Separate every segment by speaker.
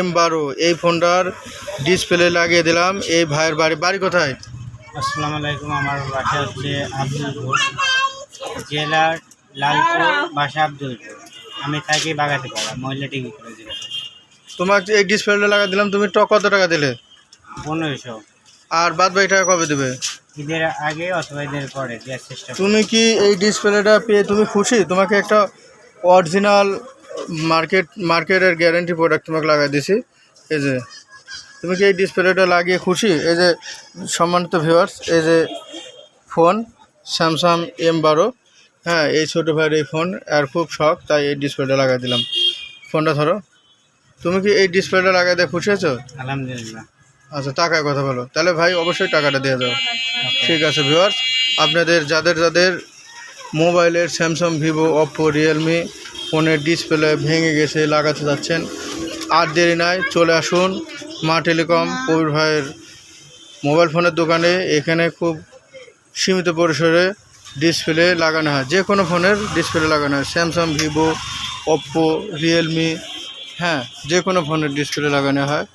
Speaker 1: M12 এই ফোনটার display লাগিয়ে দিলাম। এই ভাইয়ের বাড়ি কোথায়?
Speaker 2: আসসালামু আলাইকুম। আমার বাসা হচ্ছে আব্দুলপুর, জেলা লালপুর, বাসা আব্দুলপুর। আমি থাকি বাগাতিপাড়া, মহিলা টিভি কলেজে।
Speaker 1: তোমাকে এই ডিসপ্লেটা লাগা দিলাম, তুমি কত টাকা দিলে?
Speaker 2: 1500।
Speaker 1: আর বাদ বাকি টাকা কবে দেবে?
Speaker 2: ঈদের আগে অথবা ঈদের পরে দেওয়ার চেষ্টা করব।
Speaker 1: তুমি কি এই ডিসপ্লেটা পেয়ে তুমি খুশি? তোমাকে একটা অরিজিনাল মার্কেটের গ্যারান্টি প্রোডাক্ট তোমাকে লাগাই দিছি। এই যে তুমি কি এই ডিসপ্লেটা লাগিয়ে খুশি? এই যে সম্মানিত ভিউয়ার্স, এই যে ফোন স্যামসাং M12, হ্যাঁ এই ছোটো ভাইয়ের এই ফোন আর খুব শখ, তাই এই ডিসপ্লেটা লাগাই দিলাম। ফোনটা ধরো। তুমি কি এই ডিসপ্লেটা লাগাই দিয়ে খুশি আছো?
Speaker 2: আলহামদুলিল্লাহ।
Speaker 1: আচ্ছা, টাকায় কথা বলো, তাহলে ভাই অবশ্যই টাকাটা দিয়ে দাও। ঠিক আছে ভিউয়ার্স, আপনাদের যাদের মোবাইলের স্যামসাং, ভিভো, ওপ্পো, রিয়েলমি ফোনের ডিসপ্লে ভেঙে গেছে, লাগাতে যাচ্ছেন, আর দেরি নাই, চলে আসুন মা টেলিকম কবির ভাইয়ের মোবাইল ফোনের দোকানে। এখানে খুব সীমিত পরিসরে ডিসপ্লে লাগানো হয়, যে কোনো ফোনের ডিসপ্লে লাগানো হয়, স্যামসাং, ভিভো, ওপ্পো, রিয়েলমি, হ্যাঁ যে কোনো ফোনের ডিসপ্লে লাগানো হয়।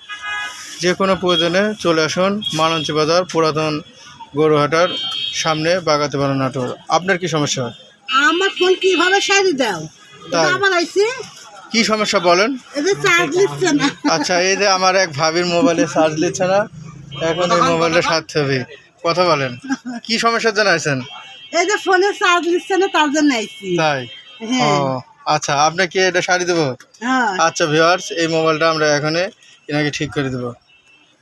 Speaker 1: যে কোনো প্রয়োজনে চলে আসুন মালঞ্চি বাজার, পুরাতন গরুহাটার সামনে, বাগাতিপাড়া, নাটোর। আপনার কি সমস্যা?
Speaker 3: আমার ফোন কিভাবে সারি দাও?
Speaker 1: তাই
Speaker 3: আবার আইছে,
Speaker 1: কি সমস্যা বলেন?
Speaker 3: এই যে চার্জ নিচ্ছে না।
Speaker 1: আচ্ছা, এই যে আমার এক ভাবির মোবাইলে চার্জ নিচ্ছে না, এখন এই মোবাইলটা সারতে হবে। কথা বলেন, কি সমস্যার জন্য আছেন?
Speaker 3: এই যে ফোনে চার্জ নিচ্ছে না, তার জন্য আইছি।
Speaker 1: তাই? ও
Speaker 3: হ্যাঁ
Speaker 1: আচ্ছা, আপনাকে এটা সারি দেবো?
Speaker 3: হ্যাঁ।
Speaker 1: আচ্ছা ভিউয়ার্স, এই মোবাইলটা আমরা এখানে এনাকে ঠিক করে দেবো।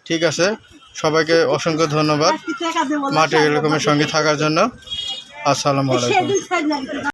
Speaker 1: ঠিক আছে, সবাইকে অসংখ্য ধন্যবাদ
Speaker 3: টাকা দেবো না,
Speaker 1: মা টেলিকমের সঙ্গে থাকার জন্য। আসসালামু আলাইকুম।
Speaker 3: সেদিন ছাড় লাগবে।